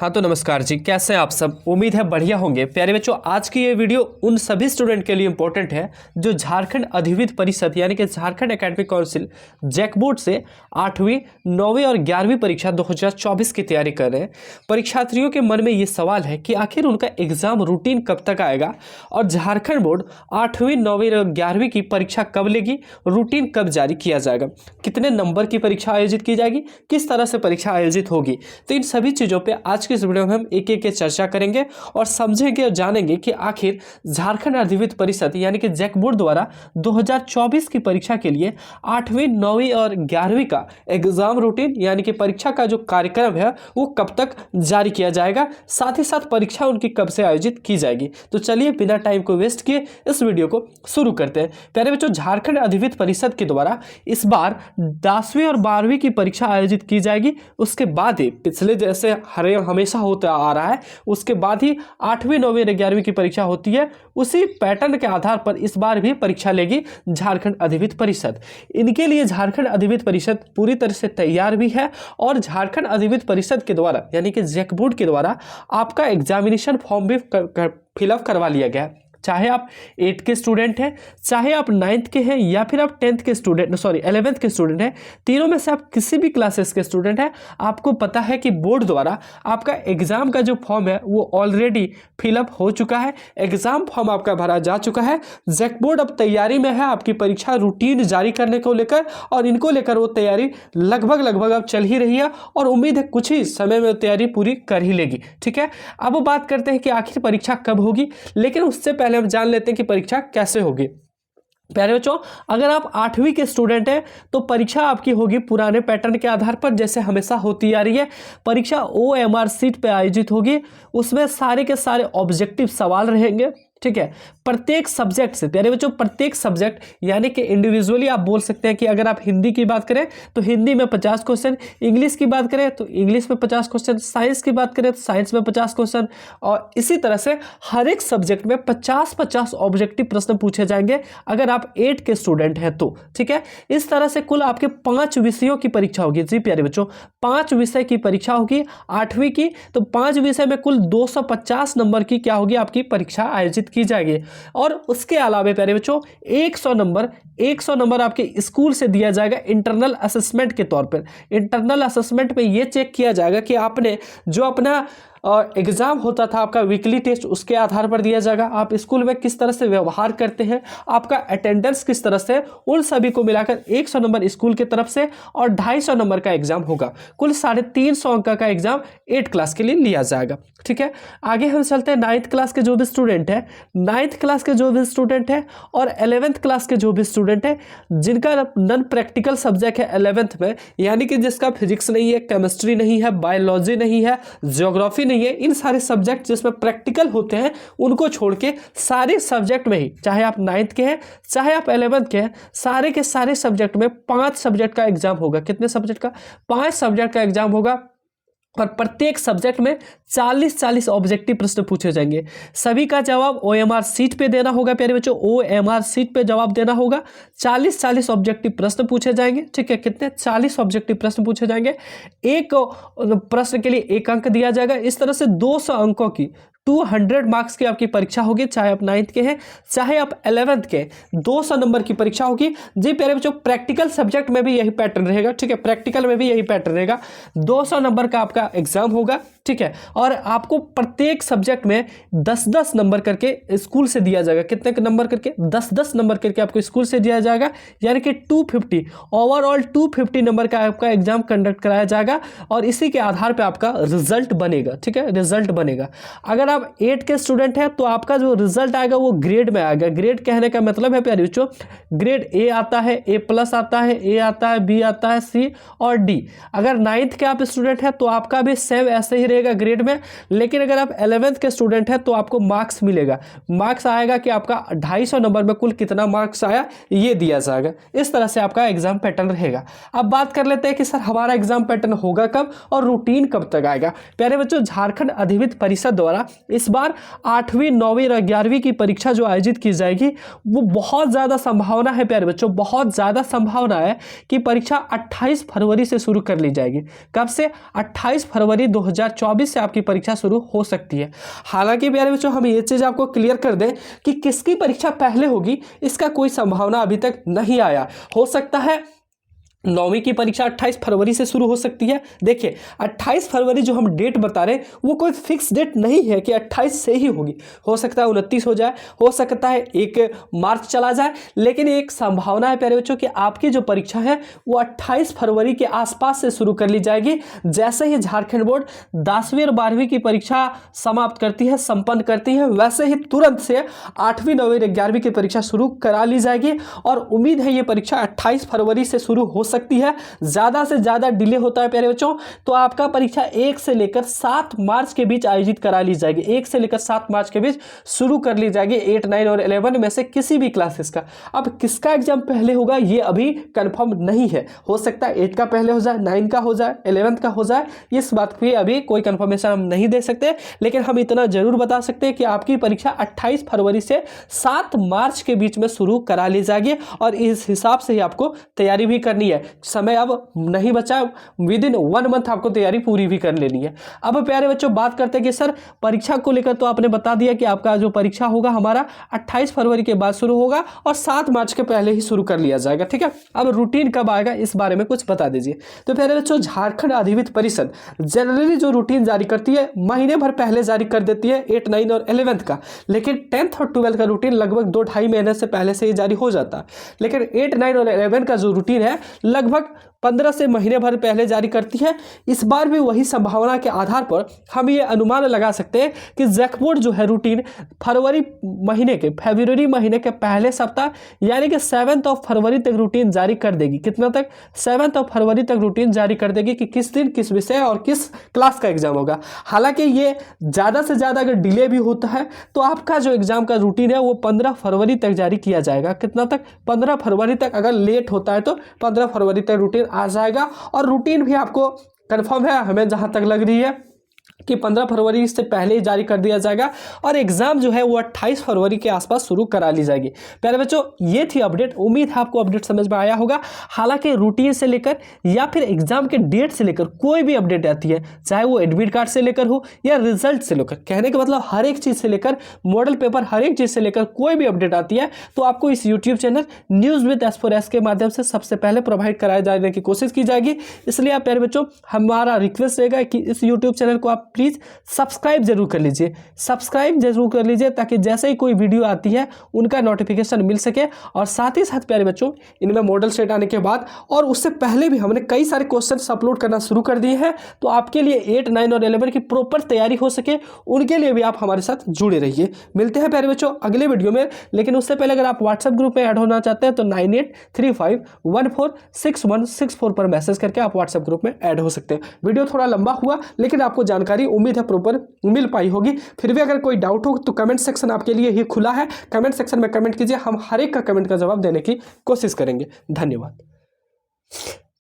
हाँ तो नमस्कार जी, कैसे हैं आप सब। उम्मीद है बढ़िया होंगे। प्यारे बच्चों, आज की ये वीडियो उन सभी स्टूडेंट के लिए इंपॉर्टेंट है जो झारखंड अधिविद्य परिषद यानी कि Jharkhand academic council JAC board से 8वीं 9वीं और 11वीं परीक्षा 2024 की तैयारी कर रहे हैं। परीक्षार्थियों के मन में ये सवाल है कि आखिर उनका एग्जाम रूटीन कब तक आएगा और झारखंड बोर्ड 8वीं 9वीं और 11वीं की परीक्षा कब लेगी, रूटीन कब जारी किया जाएगा, कितने नंबर की परीक्षा आयोजित की जाएगी, किस तरह से परीक्षा आयोजित होगी। तो इन सभी चीज़ों पर आज की इस वीडियो में हम एक एक चर्चा करेंगे और समझेंगे और जानेंगे कि आखिर झारखंड अधिविद्य परिषद यानी कि जैक बोर्ड द्वारा 2024 की परीक्षा के लिए 8वीं 9वीं और 11वीं का एग्जाम रूटीन यानी कि परीक्षा का जो कार्यक्रम है वो कब तक जारी किया जाएगा, साथ ही साथ परीक्षा उनकी कब से आयोजित की जाएगी। तो चलिए बिना टाइम को वेस्ट किए इस वीडियो को शुरू करते हैं। प्यारे बच्चों, झारखंड अधिविद्य परिषद के द्वारा इस बार 10वीं और 12वीं की परीक्षा आयोजित की जाएगी। उसके बाद ही पिछले जैसे हमेशा होता आ रहा है, उसके बाद ही 8वीं 9वीं और 11वीं की परीक्षा होती है। उसी पैटर्न के आधार पर इस बार भी परीक्षा लेगी झारखंड अधिविद्य परिषद। इनके लिए झारखंड अधिविद्य परिषद पूरी तरह से तैयार भी है और झारखंड अधिविद्य परिषद के द्वारा यानी कि जैक बोर्ड के द्वारा आपका एग्जामिनेशन फॉर्म भी फिलअप करवा लिया गया है। चाहे आप 8 के स्टूडेंट हैं, चाहे आप 9th के हैं या फिर आप 11th के स्टूडेंट हैं, तीनों में से आप किसी भी क्लासेस के स्टूडेंट हैं, आपको पता है कि बोर्ड द्वारा आपका एग्ज़ाम का जो फॉर्म है वो ऑलरेडी फिलअप हो चुका है। एग्ज़ाम फॉर्म आपका भरा जा चुका है। जैक बोर्ड अब तैयारी में है आपकी परीक्षा रूटीन जारी करने को लेकर, और इनको लेकर वो तैयारी लगभग अब चल ही रही है और उम्मीद है कुछ ही समय में तैयारी पूरी कर ही लेगी। ठीक है, अब बात करते हैं कि आखिर परीक्षा कब होगी, लेकिन उससे पहले हम जान लेते हैं कि परीक्षा कैसे होगी। प्यारे बच्चों, अगर आप 8वीं के स्टूडेंट हैं तो परीक्षा आपकी होगी पुराने पैटर्न के आधार पर जैसे हमेशा होती आ रही है। परीक्षा OMR सीट पे आयोजित होगी। उसमें सारे के सारे ऑब्जेक्टिव सवाल रहेंगे। ठीक है, प्रत्येक सब्जेक्ट से। प्यारे बच्चों, प्रत्येक सब्जेक्ट यानी कि इंडिविजुअली आप बोल सकते हैं कि अगर आप हिंदी की बात करें तो हिंदी में 50 क्वेश्चन, इंग्लिश की बात करें तो इंग्लिश में 50 क्वेश्चन, साइंस की बात करें तो साइंस में 50 क्वेश्चन, और इसी तरह से हर एक सब्जेक्ट में 50-50 ऑब्जेक्टिव प्रश्न पूछे जाएंगे अगर आप 8 के स्टूडेंट हैं तो। ठीक है, इस तरह से कुल आपके 5 विषयों की परीक्षा होगी। जी प्यारे बच्चों, 5 विषय की परीक्षा होगी 8वीं की। तो 5 विषय में कुल 250 नंबर की क्या होगी आपकी परीक्षा आयोजित की जाएगी। और उसके अलावा प्यारे बच्चों 100 नंबर आपके स्कूल से दिया जाएगा इंटरनल असेसमेंट के तौर पर। इंटरनल असेसमेंट में यह चेक किया जाएगा कि आपने जो अपना एग्ज़ाम होता था आपका वीकली टेस्ट, उसके आधार पर दिया जाएगा आप स्कूल में किस तरह से व्यवहार करते हैं, आपका अटेंडेंस किस तरह से, उन सभी को मिलाकर 100 नंबर स्कूल की तरफ से और 250 नंबर का एग्जाम होगा। कुल 350 अंक का एग्जाम 8 क्लास के लिए लिया जाएगा। ठीक है, आगे हम चलते हैं 9th क्लास के जो भी स्टूडेंट है, 9th क्लास के जो भी स्टूडेंट है और 11th क्लास के जो भी स्टूडेंट है जिनका नॉन प्रैक्टिकल सब्जेक्ट है 11th में, यानी कि जिसका फिजिक्स नहीं है, केमिस्ट्री नहीं है, बायोलॉजी नहीं है, ज्योग्राफी नहीं है, इन सारे सब्जेक्ट जिसमें प्रैक्टिकल होते हैं उनको छोड़ के सारे सब्जेक्ट में ही, चाहे आप 9th के हैं चाहे आप 11th के हैं, सारे के सारे सब्जेक्ट में 5 सब्जेक्ट का एग्जाम होगा। कितने सब्जेक्ट का? 5 सब्जेक्ट का एग्जाम होगा और प्रत्येक सब्जेक्ट में 40-40 ऑब्जेक्टिव प्रश्न पूछे जाएंगे। सभी का जवाब OMR सीट पे देना होगा। प्यारे बच्चों, OMR सीट पे जवाब देना होगा। 40-40 ऑब्जेक्टिव प्रश्न पूछे जाएंगे। ठीक है, कितने? 40 ऑब्जेक्टिव प्रश्न पूछे जाएंगे। एक प्रश्न के लिए 1 अंक दिया जाएगा। इस तरह से 200 अंकों की 200 मार्क्स की आपकी परीक्षा होगी, चाहे आप 9th के हैं चाहे आप 11th के, 200 नंबर की परीक्षा होगी। जी प्यारे बच्चों, प्रैक्टिकल सब्जेक्ट में भी यही पैटर्न रहेगा। ठीक है, प्रैक्टिकल में भी यही पैटर्न रहेगा। 200 नंबर का आपका एग्जाम होगा। ठीक है, और आपको प्रत्येक सब्जेक्ट में 10-10 नंबर करके स्कूल से दिया जाएगा। कितने नंबर करके? 10-10 नंबर करके आपको स्कूल से दिया जाएगा, यानी कि 250 ओवरऑल 250 नंबर का आपका एग्जाम कंडक्ट कराया जाएगा और इसी के आधार पर आपका रिजल्ट बनेगा। ठीक है, रिजल्ट बनेगा। अगर आप 8 के स्टूडेंट हैं तो आपका जो रिजल्ट आएगा वो ग्रेड में आएगा। ग्रेड कहने का मतलब है प्यारे बच्चों, ग्रेड A आता है, A+ आता है, A आता है, B आता है, C और D। अगर 9th के आप स्टूडेंट हैं तो आपका भी सेम ऐसे ही रहेगा ग्रेड में, लेकिन अगर आप 11th के स्टूडेंट हैं तो आपको मार्क्स मिलेगा। मार्क्स आएगा कि आपका 250 नंबर में कुल कितना मार्क्स आया ये दिया जाएगा। इस तरह से आपका एग्जाम पैटर्न रहेगा। अब बात कर लेते हैं कि सर हमारा एग्जाम पैटर्न होगा कब और रूटीन कब तक आएगा। प्यारे बच्चों, झारखंड अधिविद्य परिषद द्वारा इस बार 8वीं 9वीं और 11वीं की परीक्षा जो आयोजित की जाएगी वो बहुत ज़्यादा संभावना है प्यारे बच्चों, बहुत ज़्यादा संभावना है कि परीक्षा 28 फरवरी से शुरू कर ली जाएगी। कब से? 28 फरवरी 2024 से आपकी परीक्षा शुरू हो सकती है। हालांकि प्यारे बच्चों हम ये चीज़ आपको क्लियर कर दें कि किसकी परीक्षा पहले होगी इसका कोई संभावना अभी तक नहीं आया। हो सकता है 9वीं की परीक्षा 28 फरवरी से शुरू हो सकती है। देखिए 28 फरवरी जो हम डेट बता रहे हैं वो कोई फिक्स डेट नहीं है कि 28 से ही होगी, हो सकता है 29 हो जाए, हो सकता है 1 मार्च चला जाए, लेकिन एक संभावना है प्यारे बच्चों कि आपकी जो परीक्षा है वो 28 फरवरी के आसपास से शुरू कर ली जाएगी। जैसे ही झारखंड बोर्ड 10वीं और 12वीं की परीक्षा समाप्त करती है, संपन्न करती है, वैसे ही तुरंत से 8वीं 9वीं और 11वीं की परीक्षा शुरू करा ली जाएगी। और उम्मीद है ये परीक्षा 28 फरवरी से शुरू हो सकती है। ज्यादा से ज्यादा डिले होता है प्यारे बच्चों तो आपका परीक्षा 1 से लेकर 7 मार्च के बीच आयोजित करा ली जाएगी। 1 से लेकर 7 मार्च के बीच शुरू कर ली जाएगी 8, 9 और 11 में से किसी भी क्लासेस का। अब किसका एग्जाम पहले होगा ये अभी कंफर्म नहीं है, हो सकता है 8 का पहले हो जाए, 9 का हो जाए, 11 का हो जाए, इस बात की अभी कोई कंफर्मेशन हम नहीं दे सकते। लेकिन हम इतना जरूर बता सकते हैं कि आपकी परीक्षा 28 फरवरी से 7 मार्च के बीच में शुरू करा ली जाएगी और इस हिसाब से ही आपको तैयारी भी करनी है। समय अब नहीं बचा, विद इन 1 मंथ आपको तैयारी पूरी भी कर लेनी है। अब प्यारे बच्चों बात करते हैं कि सर परीक्षा को लेकर तो आपने बता दिया कि आपका जो परीक्षा होगा हमारा 28 फरवरी के बाद शुरू होगा और 7 मार्च के पहले ही शुरू कर लिया जाएगा, ठीक है। अब रूटीन कब आएगा इस बारे में कुछ बता दीजिए। तो प्यारे बच्चों झारखंड अधिविद्य परिषद जनरली जो रूटीन जारी करती है महीने भर पहले जारी कर देती है 8, 9 और 11 का, लेकिन 10th और 12th का रूटीन लगभग 2-2.5 महीने से पहले से ही जारी हो जाता है। लेकिन 8, 9 और 11 का जो रूटीन है लगभग 15 से महीने भर पहले जारी करती है। इस बार भी वही संभावना के आधार पर हम ये अनुमान लगा सकते हैं कि जैक बोर्ड जो है रूटीन फरवरी महीने के पहले सप्ताह यानी कि 7 फरवरी तक रूटीन जारी कर देगी। कितना तक? 7 फरवरी तक रूटीन जारी कर देगी कि किस दिन किस विषय और किस क्लास का एग्जाम होगा। हालांकि ये ज़्यादा से ज़्यादा अगर डिले भी होता है तो आपका जो एग्जाम का रूटीन है वो 15 फरवरी तक जारी किया जाएगा। कितना तक? 15 फरवरी तक। अगर लेट होता है तो 15 फरवरी तक रूटीन आ जाएगा। और रूटीन भी आपको कंफर्म है, हमें जहां तक लग रही है कि 15 फरवरी से पहले ही जारी कर दिया जाएगा और एग्जाम जो है वो 28 फरवरी के आसपास शुरू करा ली जाएगी। प्यारे बच्चों ये थी अपडेट, उम्मीद है आपको अपडेट समझ में आया होगा। हालांकि रूटीन से लेकर या फिर एग्जाम के डेट से लेकर कोई भी अपडेट आती है, चाहे वो एडमिट कार्ड से लेकर हो या रिजल्ट से लेकर, कहने का मतलब हर एक चीज़ से लेकर मॉडल पेपर, हर एक चीज़ से लेकर कोई भी अपडेट आती है तो आपको इस YouTube channel news with S4S के माध्यम से सबसे पहले प्रोवाइड कराए जाने की कोशिश की जाएगी। इसलिए आप प्यारे बच्चों हमारा रिक्वेस्ट रहेगा कि इस यूट्यूब चैनल को आप प्लीज़ सब्सक्राइब जरूर कर लीजिए, सब्सक्राइब जरूर कर लीजिए ताकि जैसे ही कोई वीडियो आती है उनका नोटिफिकेशन मिल सके। और साथ ही साथ प्यारे बच्चों इनमें मॉडल सेट आने के बाद और उससे पहले भी हमने कई सारे क्वेश्चंस अपलोड करना शुरू कर दिए हैं, तो आपके लिए 8, 9 और 11 की प्रॉपर तैयारी हो सके उनके लिए भी आप हमारे साथ जुड़े रहिए। मिलते हैं प्यारे बच्चों अगले वीडियो में, लेकिन उससे पहले अगर आप व्हाट्सएप ग्रुप में ऐड होना चाहते हैं तो 9835146164 पर मैसेज करके आप व्हाट्सएप ग्रुप में ऐड हो सकते हैं। वीडियो थोड़ा लंबा हुआ लेकिन आपको जानकारी उम्मीद है प्रॉपर मिल पाई होगी। फिर भी अगर कोई डाउट हो तो कमेंट सेक्शन आपके लिए ही खुला है, कमेंट सेक्शन में कमेंट कीजिए, हम हर एक का कमेंट का जवाब देने की कोशिश करेंगे। धन्यवाद।